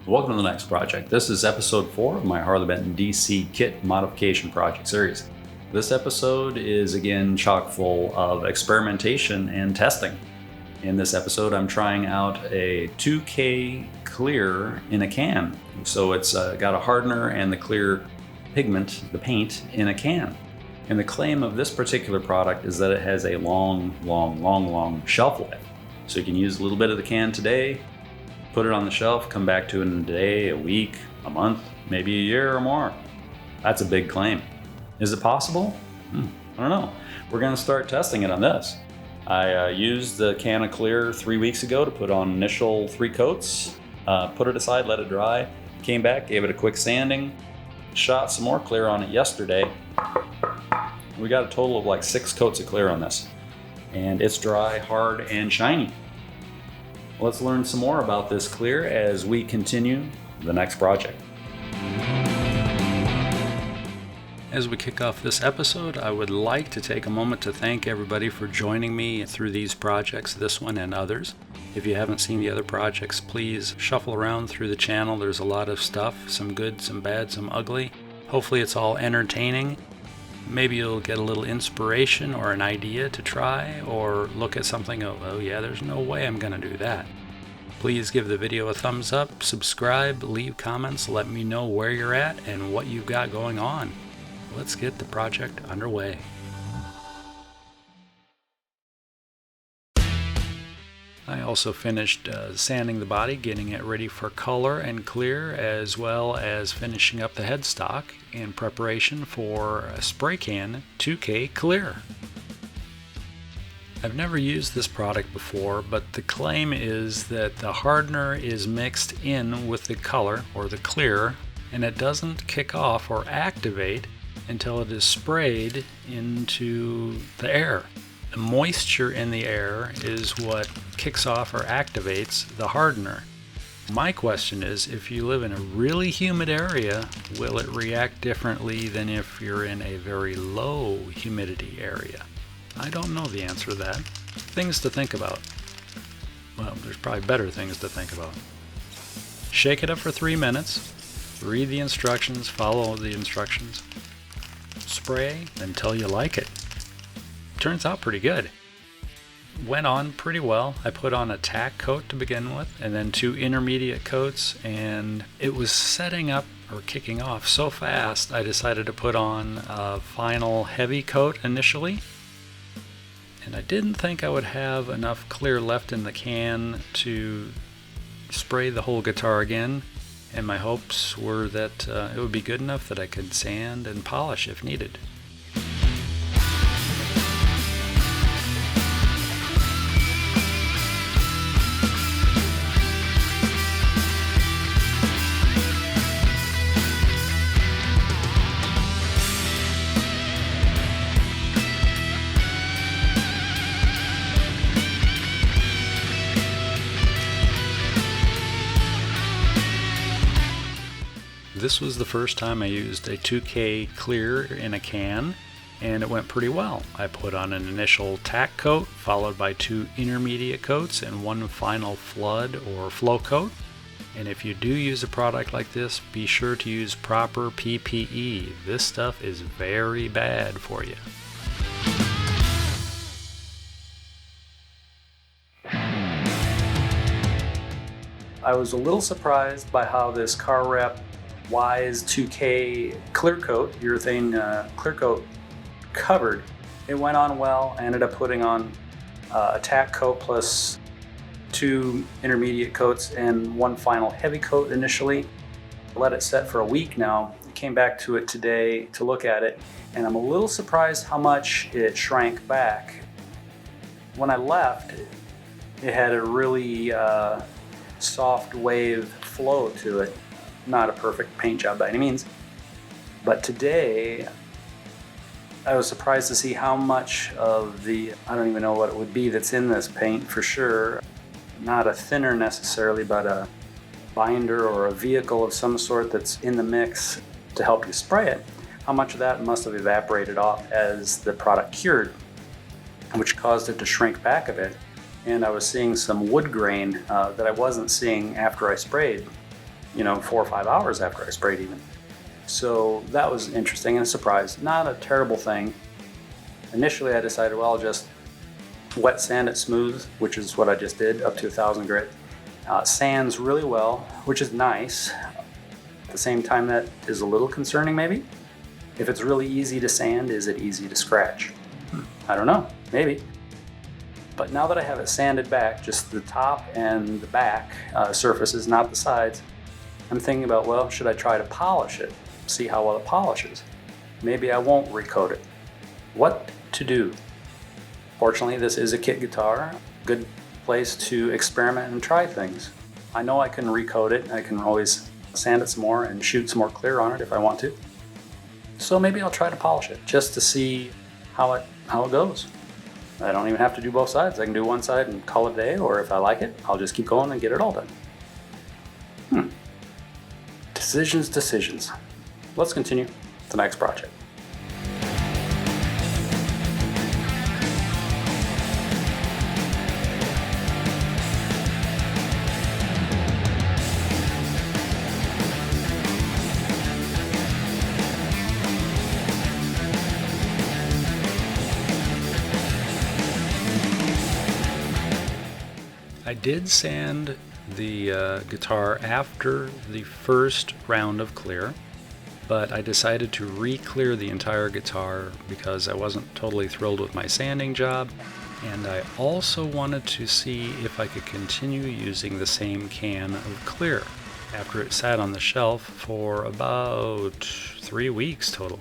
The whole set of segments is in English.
Welcome to the next project. This is episode 4 of my Harley Benton DC kit modification project series. This episode is again chock full of experimentation and testing. In this episode, I'm trying out a 2K clear in a can. So it's got a hardener and the clear pigment, the paint, in a can. And the claim of this particular product is that it has a long shelf life. So you can use a little bit of the can today, put it on the shelf, come back to it in a day, a week, a month, maybe a year or more. That's a big claim. Is it possible? I don't know. We're going to start testing it on this. I used the can of clear 3 weeks ago to put on initial 3 coats, put it aside, let it dry, came back, gave it a quick sanding, shot some more clear on it yesterday. We got a total of like 6 coats of clear on this. And it's dry, hard, and shiny. Let's learn some more about this clear as we continue the next project. As we kick off this episode, I would like to take a moment to thank everybody for joining me through these projects, this one and others. If you haven't seen the other projects, please shuffle around through the channel. There's a lot of stuff, some good, some bad, some ugly. Hopefully it's all entertaining. Maybe you'll get a little inspiration or an idea to try, or look at something, oh yeah, there's no way I'm gonna do that. Please give the video a thumbs up, subscribe, leave comments, let me know where you're at and what you've got going on. Let's get the project underway. I also finished sanding the body, getting it ready for color and clear, as well as finishing up the headstock in preparation for a spraycan 2K clear. I've never used this product before, but the claim is that the hardener is mixed in with the color or the clear, and it doesn't kick off or activate until it is sprayed into the air. The moisture in the air is what kicks off or activates the hardener. My question is, if you live in a really humid area, will it react differently than if you're in a very low humidity area? I don't know the answer to that. Things to think about. Well, there's probably better things to think about. Shake it up for 3 minutes, read the instructions, follow the instructions, spray until you like it. Turns out pretty good. Went on pretty well. I put on a tack coat to begin with, and then 2 intermediate coats, and it was setting up or kicking off so fast I decided to put on a final heavy coat initially. And I didn't think I would have enough clear left in the can to spray the whole guitar again, and my hopes were that it would be good enough that I could sand and polish if needed. This was the first time I used a 2K clear in a can, and it went pretty well. I put on an initial tack coat, followed by 2 intermediate coats and 1 final flood or flow coat. And if you do use a product like this, be sure to use proper PPE. This stuff is very bad for you. I was a little surprised by how this Car Rep Wise 2K clear coat, urethane clear coat, covered. It went on well. I ended up putting on a tack coat plus 2 intermediate coats and 1 final heavy coat initially. Let it set for a week now. I came back to it today to look at it, and I'm a little surprised how much it shrank back. When I left, it had a really soft wave flow to it. Not a perfect paint job by any means, but today I was surprised to see how much of the, I don't even know what it would be that's in this paint for sure. Not a thinner necessarily, but a binder or a vehicle of some sort that's in the mix to help you spray it. How much of that must have evaporated off as the product cured, which caused it to shrink back a bit. And I was seeing some wood grain that I wasn't seeing after I sprayed. 4 or 5 hours after I sprayed even. So that was interesting and a surprise. Not a terrible thing. Initially I decided, well, I'll just wet sand it smooth, which is what I just did, up to 1,000 grit. Sands really well, which is nice. At the same time, that is a little concerning maybe. If it's really easy to sand, is it easy to scratch? I don't know, maybe. But now that I have it sanded back, just the top and the back surfaces, not the sides, I'm thinking about, well, should I try to polish it? See how well it polishes. Maybe I won't recoat it. What to do? Fortunately, this is a kit guitar. Good place to experiment and try things. I know I can recoat it. I can always sand it some more and shoot some more clear on it if I want to. So maybe I'll try to polish it just to see how it goes. I don't even have to do both sides. I can do one side and call it a day, or if I like it, I'll just keep going and get it all done. Decisions. Let's continue the next project. I did sand the guitar after the first round of clear, but I decided to re-clear the entire guitar because I wasn't totally thrilled with my sanding job, and I also wanted to see if I could continue using the same can of clear after it sat on the shelf for about 3 weeks total.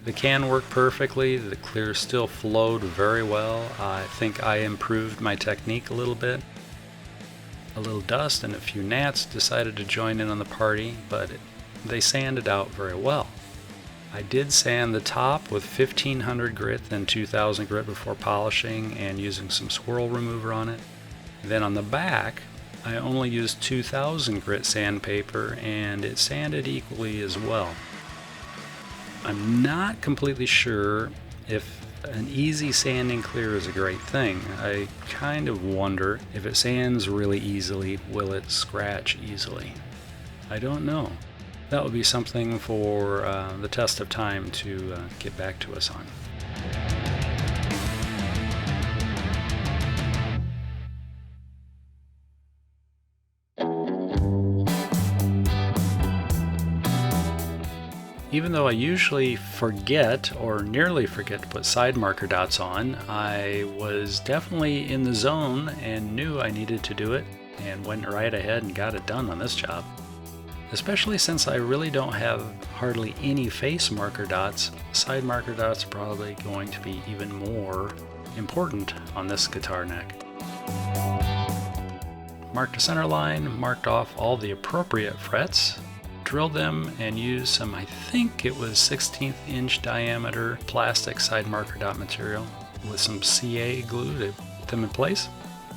The can worked perfectly, the clear still flowed very well. I think I improved my technique a little bit. A little dust and a few gnats decided to join in on the party, but they sanded out very well. I did sand the top with 1500 grit, then 2000 grit before polishing and using some swirl remover on it. Then on the back, I only used 2000 grit sandpaper and it sanded equally as well. I'm not completely sure if an easy sanding clear is a great thing. I kind of wonder if it sands really easily, will it scratch easily? I don't know. That would be something for the test of time to get back to us on. Even though I usually forget or nearly forget to put side marker dots on, I was definitely in the zone and knew I needed to do it and went right ahead and got it done on this job. Especially since I really don't have hardly any face marker dots, side marker dots are probably going to be even more important on this guitar neck. Marked a center line, marked off all the appropriate frets, drilled them and used some, I think it was 16th inch diameter plastic side marker dot material with some CA glue to put them in place.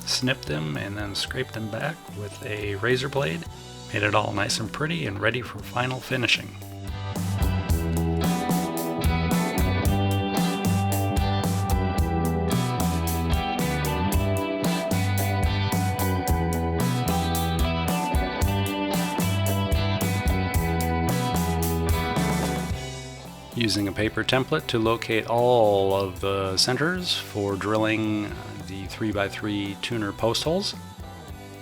Snipped them and then scraped them back with a razor blade. Made it all nice and pretty and ready for final finishing. Using a paper template to locate all of the centers for drilling the 3x3 tuner post holes.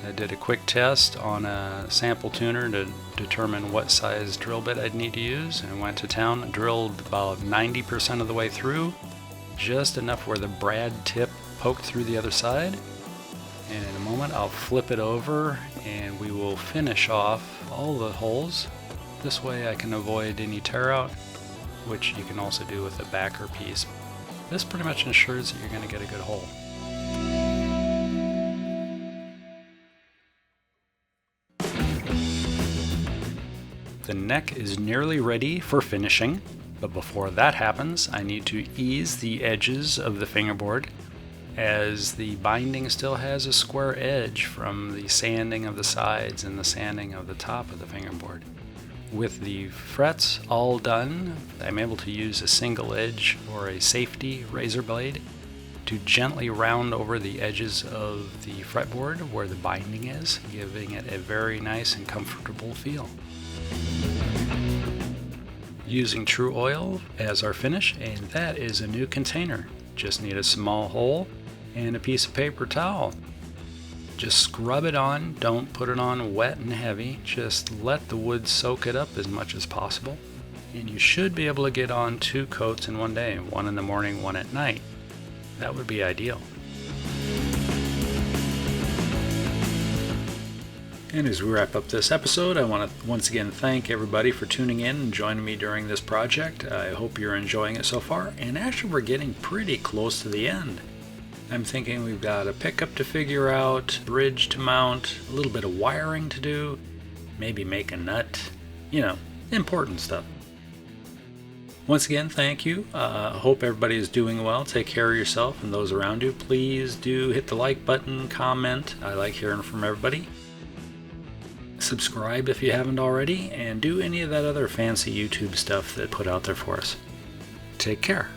I did a quick test on a sample tuner to determine what size drill bit I'd need to use, and went to town, drilled about 90% of the way through, just enough where the brad tip poked through the other side. And in a moment I'll flip it over and we will finish off all the holes. This way I can avoid any tear out, which you can also do with a backer piece. This pretty much ensures that you're going to get a good hole. The neck is nearly ready for finishing, but before that happens, I need to ease the edges of the fingerboard, as the binding still has a square edge from the sanding of the sides and the sanding of the top of the fingerboard. With the frets all done, I'm able to use a single edge or a safety razor blade to gently round over the edges of the fretboard where the binding is, giving it a very nice and comfortable feel. Using True Oil as our finish, and that is a new container. Just need a small hole and a piece of paper towel. Just scrub it on, don't put it on wet and heavy, just let the wood soak it up as much as possible. And you should be able to get on 2 coats in one day, one in the morning, one at night. That would be ideal. And as we wrap up this episode, I want to once again thank everybody for tuning in and joining me during this project. I hope you're enjoying it so far, and actually we're getting pretty close to the end. I'm thinking we've got a pickup to figure out, bridge to mount, a little bit of wiring to do, maybe make a nut, important stuff. Once again, thank you. Hope everybody is doing well. Take care of yourself and those around you. Please do hit the like button, comment. I like hearing from everybody. Subscribe if you haven't already, and do any of that other fancy YouTube stuff that put out there for us. Take care.